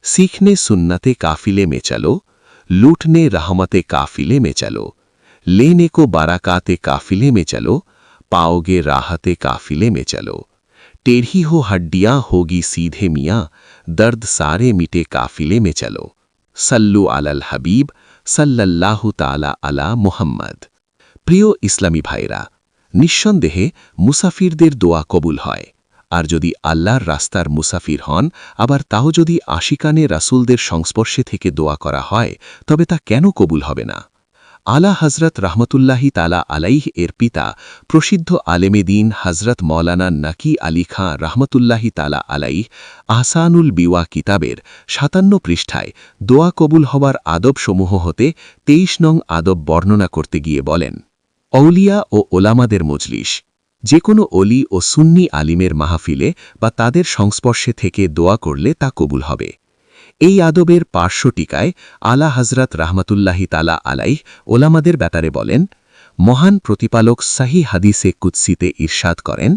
Speaker 6: सीखने सुन्नते काफिले में चलो, लूटने रहमते काफिले में चलो, लेने को बाराकाते काफिले में चलो, पाओगे राहते काफिले में चलो, टेढ़ी हो हड्डियां होगी सीधे मियाँ, दर्द सारे मिटे काफिले में चलो, सल्लु अलल हबीब सल्लल्लाहु ताला अला मुहम्मद। प्रिय इस्लामी भाईरा, निस्संदेहे मुसाफिरদের দোয়া কবুল হয়। আর যদি আল্লাহর রাস্তার মুসাফির হন, আবার তাও যদি আশিকানে রাসূলদের সংস্পর্শে থেকে দোয়া করা হয়, তবে তা কেন কবুল হবে না? আলা হযরত রাহমাতুল্লাহি তাআলা আলাইহি এর পিতা প্রসিদ্ধ আলেমে দ্বীন হযরত মাওলানা নাকি আলী খাঁ রাহমাতুল্লাহি তাআলা আলাইহি আহসানুল বিওয়া কিতাবের ৫৭ পৃষ্ঠায় দোয়া কবুল হওয়ার আদবসমূহ হতে ২৩ নং আদব বর্ণনা করতে গিয়ে বলেন, আউলিয়া ও ওলামাদের মজলিস, যে কোনো অলি ও সুন্নি আলিমের মাহফিলে বা তাদের সংস্পর্শে থেকে দোয়া করলে তা কবুল হবে। এই আদবের পার্শ্ব টিকায় আলা হযরত রাহমাতুল্লাহি তাআলা আলাইহি ওলামাদের ব্যাপারে বলেন, মহান প্রতিপালক সাহি হাদিসে কুদসিতে ইরশাদ করেন,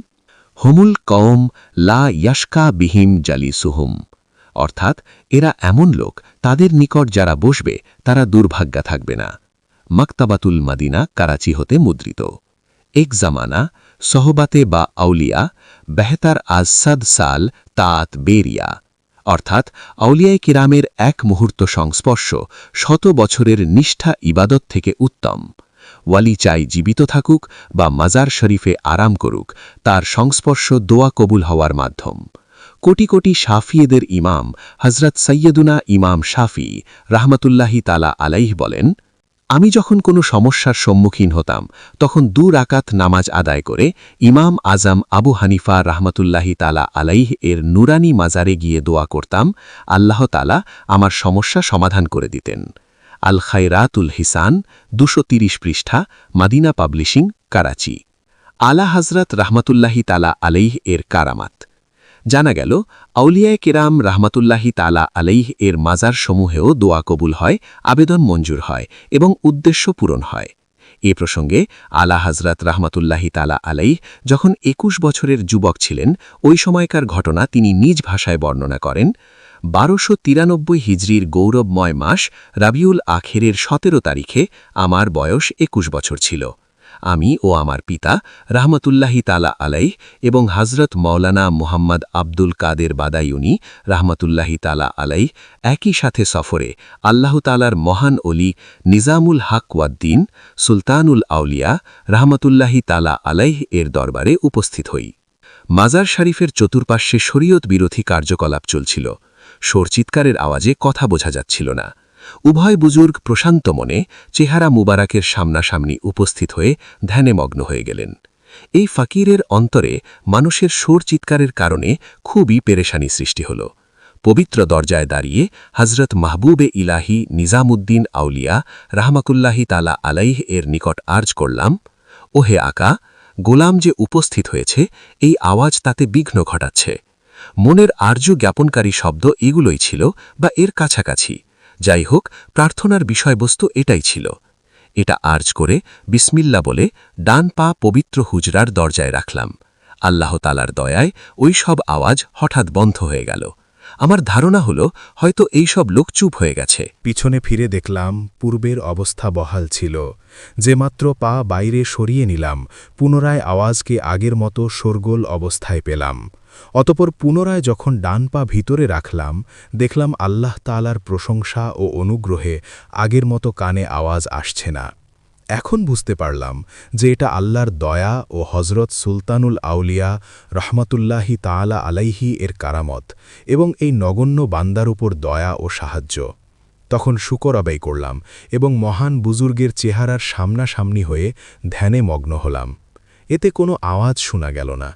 Speaker 6: হুমুল কওম লা ইয়াশকা বিহিম জালিসুহুম, অর্থাৎ এরা এমন লোক, তাদের নিকট যারা বসবে তারা দুর্ভাগ্যা থাকবে না। মাকতাবাতুল মদিনা, করাচি হতে মুদ্রিত। এক জামানা সোহবাতে বা আউলিয়া বেহতার আজ সদ সাল তাত বেরিয়া, অর্থাৎ আউলিয়ায়ে কিরামের এক মুহূর্ত সংস্পর্শ ১০০ বছরের নিষ্ঠা ইবাদত থেকে উত্তম। ওয়ালি চাই জীবিত থাকুক বা মাজার শরীফে আরাম করুক, তার সংস্পর্শ দোয়া কবুল হওয়ার মাধ্যম। কোটি কোটি শাফিয়েদের ইমাম হযরত সৈয়দুনা ইমাম শাফি রাহমাতুল্লাহি তাআলা আলাইহি বলেন, আমি যখন কোনো সমস্যার সম্মুখীন হতাম, তখন ২ রাকাত নামাজ আদায় করে ইমাম আজম আবু হানিফা রাহমাতুল্লাহি তাআলা আলাইহি এর নুরানি মাজারে গিয়ে দোয়া করতাম, আল্লাহ তাআলা আমার সমস্যা সমাধান করে দিতেন। আল খায়রাতুল হিসান, ২৩০ পৃষ্ঠা, মাদিনা পাবলিশিং, করাচি। আলা হযরত রাহমাতুল্লাহি তাআলা আলাইহি এর কারামাত। জানা গেল আউলিয়ায়ে কিরাম রাহমাতুল্লাহি তাআলা আলাইহি এর মাজার সমূহেও দোয়া কবুল হয়, আবেদন মঞ্জুর হয় এবং উদ্দেশ্য পূরণ হয়। এ প্রসঙ্গে আলা হযরত রাহমাতুল্লাহি তাআলা আলাইহি যখন ২১ বছরের যুবক ছিলেন, ওই সময়কার ঘটনা তিনি নিজ ভাষায় বর্ণনা করেন। ১২৯৩ হিজরির গৌরবময় মাস রাবিউল আখিরের ১৭ তারিখে আমার বয়স ২১ বছর ছিল। আমি ও আমার পিতা রাহমাতুল্লাহি তাআলা আলাইহি এবং হযরত মাওলানা মুহাম্মদ আব্দুল কাদের বাদায়ুনি রাহমাতুল্লাহি তাআলা আলাইহি একই সাথে সফরে আল্লাহ তাআলার মহান ওলি নিজামুল হক ওয়াদ্দিন সুলতানুল আউলিয়া রাহমাতুল্লাহি তাআলা আলাইহি এর দরবারে উপস্থিত হই। মাজার শরীফের চতুর্পার্শ্বে শরীয়ত বিরোধী কার্যকলাপ চলছিল। শোরচিৎকারের আওয়াজে কথা বোঝা যাচ্ছিল না। উভয় বুজুর্গ প্রশান্ত মনে চেহারা মুবারাকের সামনাসামনি উপস্থিত হয়ে ধ্যানে মগ্ন হয়ে গেলেন। এই ফকিরের অন্তরে মানুষের শোর চিৎকারের কারণে খুবই পেরেশানি সৃষ্টি হল। পবিত্র দরজায় দাঁড়িয়ে হযরত মাহবুবে ইলাহি নিজামুদ্দিন আউলিয়া রাহমাতুল্লাহি তাআলা আলাইহি এর নিকট আর্জ করলাম, ওহে আকা, গোলাম যে উপস্থিত হয়েছে, এই আওয়াজ তাতে বিঘ্ন ঘটাচ্ছে। মনের আর্য জ্ঞাপনকারী শব্দ এগুলোই ছিল বা এর কাছাকাছি। যাই হোক, প্রার্থনার বিষয়বস্তু এটাই ছিল। এটা আর্জ করে বিসমিল্লা বলে ডান পা পবিত্র হুজরার দরজায় রাখলাম। আল্লাহ তাআলার দয়ায় ওই সব আওয়াজ হঠাৎ বন্ধ হয়ে গেল।
Speaker 7: আমার ধারণা হলো হয়তো এই সব লোক চুপ হয়ে গেছে।
Speaker 2: পিছনে ফিরে দেখলাম পূর্বের অবস্থা বহাল ছিল। যে মাত্র পা বাইরে সরিয়ে নিলাম, পুনরায় আওয়াজকে আগের মতো শোরগোল অবস্থায় পেলাম। অতপর পুনরায় যখন ডান পা ভিতরে রাখলাম, দেখলাম আল্লাহ তাআলার প্রশংসা ও অনুগ্রহে আগের মতো কানে আওয়াজ আসছে না। এখন বুঝতে পারলাম যে এটা আল্লাহর দয়া ও হজরত সুলতানুল আউলিয়া রহমাতুল্লাহি তাআলা আলাইহি এর কারামত এবং এই নগণ্য বান্দার উপর দয়া ও সাহায্য। তখন শুকর আদায় করলাম এবং মহান বুজুর্গের চেহারার সামনাসামনি হয়ে ধ্যানে মগ্ন হলাম। এতে কোনো আওয়াজ শোনা গেল না।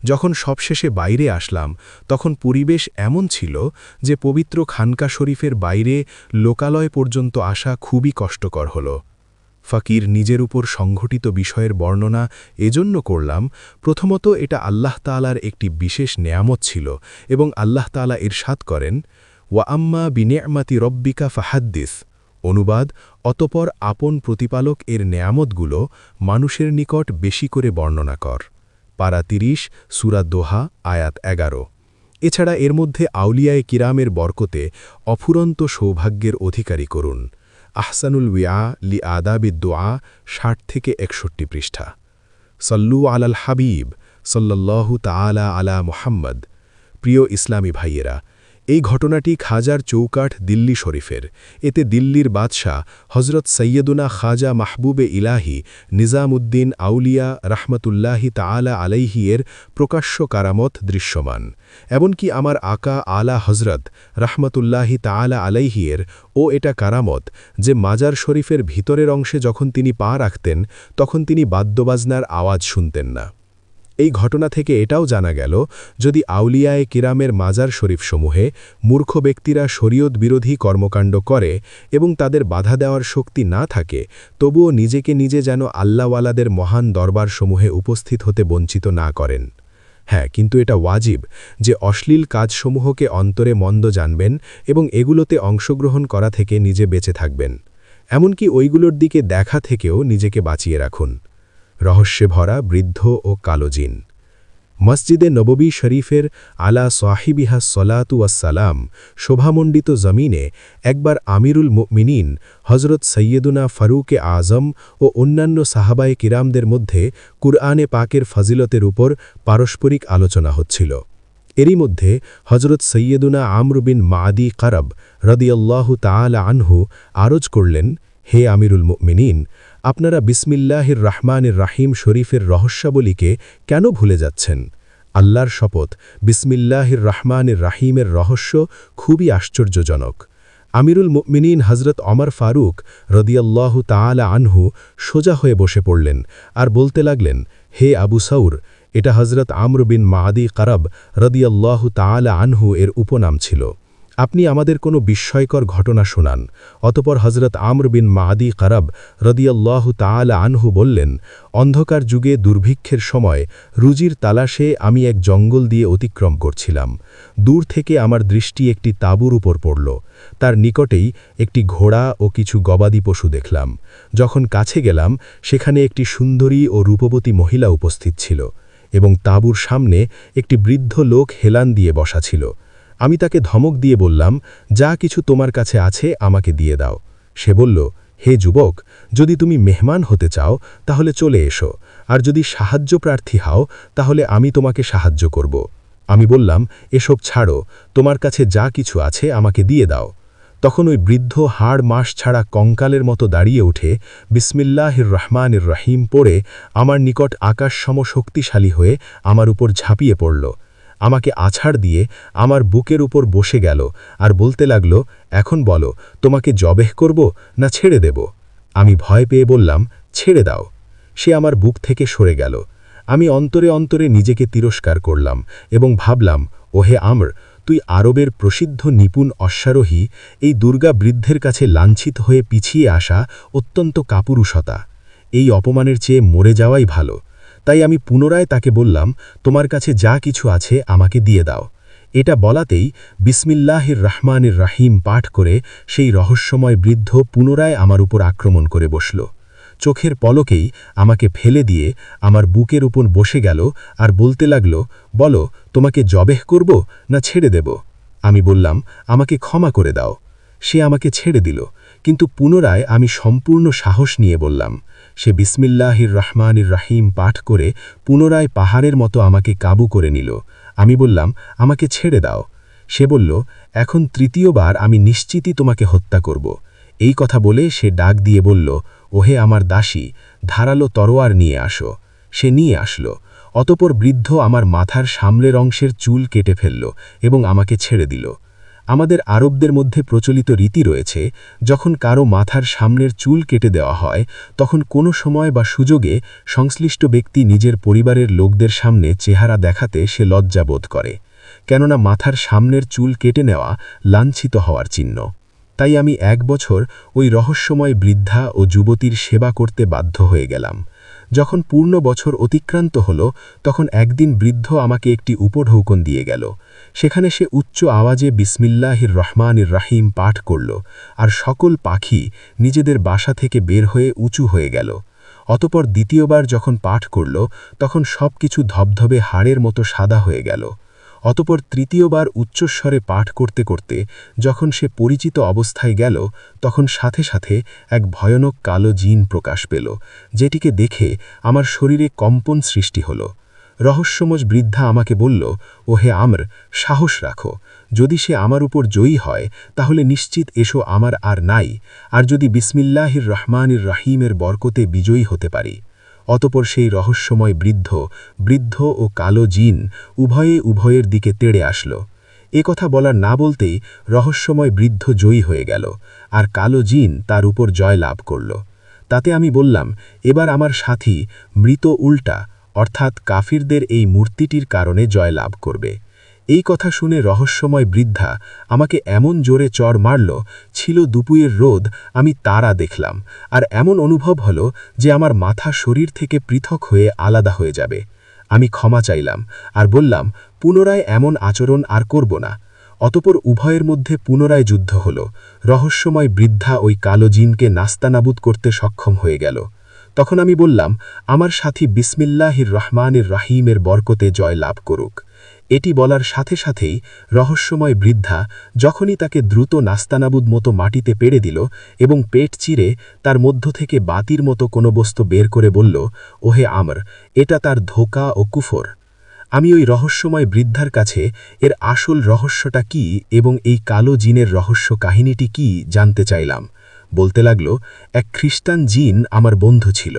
Speaker 2: যখন সবশেষে বাইরে আসলাম, তখন পরিবেশ এমন ছিল যে পবিত্র খানকা শরীফের বাইরে লোকালয় পর্যন্ত আসা খুবই কষ্টকর হল। ফকির নিজের উপর সংঘটিত বিষয়ের বর্ণনা এজন্য করলাম, প্রথমত এটা আল্লাহ তাআলার একটি বিশেষ নেয়ামত ছিল এবং আল্লাহ তাআলা ইরশাদ করেন, ওয়া আম্মা বিনিআমাতি রব্বিকা ফাহাদ্দিস। অনুবাদ, অতপর আপন প্রতিপালক এর নেয়ামতগুলো মানুষের নিকট বেশি করে বর্ণনা কর। পারা ৩০, সূরা দোহা, আয়াত ১১। এছাড়া এর মধ্যে আউলিয়ায়ে কিরামের বরকতে অফুরন্ত সৌভাগ্যের অধিকারী করুন। আহসানুল ওয়া লি আদাবিদ দোয়া ৬০ থেকে ৬১ পৃষ্ঠা। সল্লু আলাল হাবিব সাল্লাল্লাহু তাআলা আলা মুহাম্মদ। প্রিয় ইসলামী ভাইয়েরা, এই ঘটনাটি খাজার চৌকাঠ দিল্লি শরীফের। এতে দিল্লির বাদশাহ হজরত সৈয়দুনা খাজা মাহবুবে ইলাহি নিজামুদ্দিন আউলিয়া রাহমাতুল্লাহি তাআলা আলাইহি এর প্রকাশ্য কারামত দৃশ্যমান। এমনকি আমার আকা আলা হজরত রাহমাতুল্লাহি তাআলা আলাইহি এর ও এটা কারামত যে মাজার শরীফের ভিতরের অংশে যখন তিনি পা রাখতেন তখন তিনি বাদ্যবাজনার আওয়াজ শুনতেন না। এই ঘটনা থেকে এটাও জানা গেল, যদি আউলিয়ায়ে কিরামের মাজার শরীফসমূহে মূর্খ ব্যক্তিরা শরীয়ত বিরোধী কর্মকাণ্ড করে এবং তাদের বাধা দেওয়ার শক্তি না থাকে, তবুও নিজেকে নিজে যেন আল্লাহওয়ালাদের মহান দরবারসমূহে উপস্থিত হতে বঞ্চিত না করেন। হ্যাঁ, কিন্তু এটা ওয়াজিব যে অশ্লীল কাজসমূহকে অন্তরে মন্দ জানবেন এবং এগুলোতে অংশগ্রহণ করা থেকে নিজে বেঁচে থাকবেন। এমনকি ওইগুলোর দিকে দেখা থেকেও নিজেকে বাঁচিয়ে রাখুন। রহস্যে ভরা বৃদ্ধ ও কালো জিন। মসজিদে নববী শরীফের আলা সাহিবিহা সলাতু ওয়াসসালাম শোভামণ্ডিত জমিনে একবার আমিরুল মুমিনিন হজরত সৈয়দুনা ফারুকে আজম ও অন্যান্য সাহাবায়ে কিরামদের মধ্যে কুরআনে পাকের ফজিলতের উপর পারস্পরিক আলোচনা হচ্ছিল। এরই মধ্যে হজরত সৈয়দুনা আমর বিন মাদি কারব রাদিয়াল্লাহু তাআলা আনহু আরজ করলেন, হে আমিরুল মুমিনিন, আপনারা বিসমিল্লাহির রহমানির রাহিম শরীফের রহস্যাবলীকে কেন ভুলে যাচ্ছেন? আল্লাহর শপথ, বিসমিল্লাহির রহমানির রাহিমের রহস্য খুবই আশ্চর্যজনক। আমিরুল মুমিনিন হজরত ওমর ফারুক রাদিয়াল্লাহু তাআলা আনহু সোজা হয়ে বসে পড়লেন আর বলতে লাগলেন, হে আবু সৌর, এটা হজরত আমর বিন মাদি কারব রাদিয়াল্লাহু তাআলা আনহু এর উপনাম ছিল। আপনি আমাদের কোনো বিস্ময়কর ঘটনা শোনান। অতপর হজরত আমর বিন মাদি কারব রাদিয়াল্লাহু তাআলা আনহু বললেন, অন্ধকার যুগে দুর্ভিক্ষের সময় রুজির তালাশে আমি এক জঙ্গল দিয়ে অতিক্রম করছিলাম। দূর থেকে আমার দৃষ্টি একটি তাঁবুর উপর পড়ল। তার নিকটেই একটি ঘোড়া ও কিছু গবাদি পশু দেখলাম। যখন কাছে গেলাম, সেখানে একটি সুন্দরী ও রূপবতী মহিলা উপস্থিত ছিল এবং তাঁবুর সামনে একটি বৃদ্ধ লোক হেলান দিয়ে বসা ছিল। আমি তাকে ধমক দিয়ে বললাম, যা কিছু তোমার কাছে আছে আমাকে দিয়ে দাও। সে বলল, হে যুবক, যদি তুমি মেহমান হতে চাও তাহলে চলে এসো, আর যদি সাহায্য প্রার্থী হও তাহলে আমি তোমাকে সাহায্য করব। আমি বললাম, এসব ছাড়ো, তোমার কাছে যা কিছু আছে আমাকে দিয়ে দাও। তখন ওই বৃদ্ধ হাড় মাস ছাড়া কঙ্কালের মতো দাঁড়িয়ে উঠে বিসমিল্লাহির রহমানির রহিম পড়ে আমার নিকট আকাশসম শক্তিশালী হয়ে আমার উপর ঝাঁপিয়ে পড়ল। আমাকে আছাড় দিয়ে আমার বুকের উপর বসে গেল আর বলতে লাগল, এখন বলো, তোমাকে জবেহ করব না ছেড়ে দেব? আমি ভয় পেয়ে বললাম, ছেড়ে দাও। সে আমার বুক থেকে সরে গেল। আমি অন্তরে অন্তরে নিজেকে তিরস্কার করলাম এবং ভাবলাম, ওহে আমর, তুই আরবের প্রসিদ্ধ নিপুণ অশ্বারোহী, এই দুর্গা বৃদ্ধের কাছে লাঞ্ছিত হয়ে পিছিয়ে আসা অত্যন্ত কাপুরুষতা। এই অপমানের চেয়ে মরে যাওয়াই ভালো। তাই আমি পুনরায় তাকে বললাম, তোমার কাছে যা কিছু আছে আমাকে দিয়ে দাও। এটা বলাতেই বিসমিল্লাহির রহমানির রাহিম পাঠ করে সেই রহস্যময় বৃদ্ধ পুনরায় আমার উপর আক্রমণ করে বসল। চোখের পলকেই আমাকে ফেলে দিয়ে আমার বুকের উপর বসে গেল আর বলতে লাগল, বলো, তোমাকে জবেহ করব না ছেড়ে দেব? আমি বললাম, আমাকে ক্ষমা করে দাও। সে আমাকে ছেড়ে দিল, কিন্তু পুনরায় আমি সম্পূর্ণ সাহস নিয়ে বললাম। সে বিসমিল্লাহির রহমানির রাহিম পাঠ করে পুনরায় পাহাড়ের মতো আমাকে কাবু করে নিল। আমি বললাম, আমাকে ছেড়ে দাও। সে বলল, এখন তৃতীয়বার আমি নিশ্চিতই তোমাকে হত্যা করব। এই কথা বলে সে ডাক দিয়ে বলল, ওহে আমার দাসী, ধারালো তরোয়ার নিয়ে আসো। সে নিয়ে আসলো। অতপর বৃদ্ধ আমার মাথার সামনের অংশের চুল কেটে ফেলল এবং আমাকে ছেড়ে দিল। আমাদের আরবদের মধ্যে প্রচলিত রীতি রয়েছে, যখন কারো মাথার সামনের চুল কেটে দেওয়া হয় তখন কোনো সময় বা সুযোগে সংশ্লিষ্ট ব্যক্তি নিজের পরিবারের লোকদের সামনে চেহারা দেখাতে সে লজ্জা বোধ করে, কেননা মাথার সামনের চুল কেটে নেওয়া লাঞ্ছিত হওয়ার চিহ্ন। তাই আমি 1 বছর ওই রহস্যময় বৃদ্ধা ও যুবতীর সেবা করতে বাধ্য হয়ে গেলাম। যখন পূর্ণ বছর অতিক্রান্ত হল, তখন একদিন বৃদ্ধ আমাকে একটি উপঢৌকন দিয়ে গেল। সেখানে সে উচ্চ আওয়াজে বিসমিল্লাহির রহমানির রাহিম পাঠ করল, আর সকল পাখি নিজেদের বাসা থেকে বের হয়ে উঁচু হয়ে গেল। অতপর দ্বিতীয়বার যখন পাঠ করল, তখন সব কিছু ধবধবে হাড়ের মতো সাদা হয়ে গেল। অতপর তৃতীয়বার উচ্চস্বরে পাঠ করতে করতে যখন সে পরিচিত অবস্থায় গেল, তখন সাথে সাথে এক ভয়ানক কালো জিন প্রকাশ পেল, যেটিকে দেখে আমার শরীরে কম্পন সৃষ্টি হল। রহস্যময় বৃদ্ধা আমাকে বলল, ওহে আমর, সাহস রাখো। যদি সে আমার উপর জয়ী হয় তাহলে নিশ্চিত এসো আমার আর নাই, আর যদি বিসমিল্লাহির রহমানির রাহিমের বরকতে বিজয়ী হতে পারি। অতপর সেই রহস্যময় বৃদ্ধ ও কালো জিন উভয়ের দিকে তেড়ে আসল। এ কথা বলার না বলতেই রহস্যময় বৃদ্ধ জয়ী হয়ে গেল, আর কালো জিন তার উপর জয় লাভ করল। তাতে আমি বললাম, এবার আমার সাথী মৃত উল্টা অর্থাৎ কাফিরদের এই মূর্তিটির কারণে জয় লাভ করবে। এই কথা শুনে রহস্যময় বৃদ্ধা আমাকে এমন জোরে চড় মারল, ছিল দুপুরের রোদ, আমি তারা দেখলাম, আর এমন অনুভব হল যে আমার মাথা শরীর থেকে পৃথক হয়ে আলাদা হয়ে যাবে। আমি ক্ষমা চাইলাম আর বললাম, পুনরায় এমন আচরণ আর করব না। অতপর উভয়ের মধ্যে পুনরায় যুদ্ধ হল। রহস্যময় বৃদ্ধা ওই কালো জিনকে নাস্তানাবুদ করতে সক্ষম হয়ে গেল। তখন আমি বললাম, আমার সাথী বিসমিল্লাহির রহমানির রাহিমের বরকতে জয় লাভ করুক। এটি বলার সাথে সাথেই রহস্যময় বৃদ্ধা যখনই তাকে দ্রুত নাস্তানাবুদ মতো মাটিতে পেড়ে দিল এবং পেট চিরে তার মধ্য থেকে বাতির মতো কোনো বস্তু বের করে বলল, ওহে আমর, এটা তার ধোঁকা ও কুফর। আমি ওই রহস্যময় বৃদ্ধার কাছে এর আসল রহস্যটা কি এবং এই কালো জিনের রহস্য কাহিনীটি কি জানতে চাইলাম। বলতে লাগল, এক খ্রিস্টান জিন আমার বন্ধু ছিল।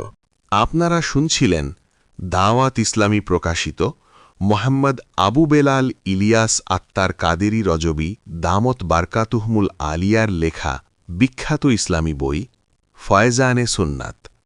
Speaker 3: আপনারা শুনছিলেন দাওয়াত ইসলামী প্রকাশিত মোহাম্মদ আবু বেলাল ইলিয়াস আত্তার কাদেরী রজবী দামত বারকাতুহমুল আলিয়ার লেখা বিখ্যাত ইসলামী বই ফয়জানে সুন্নাত।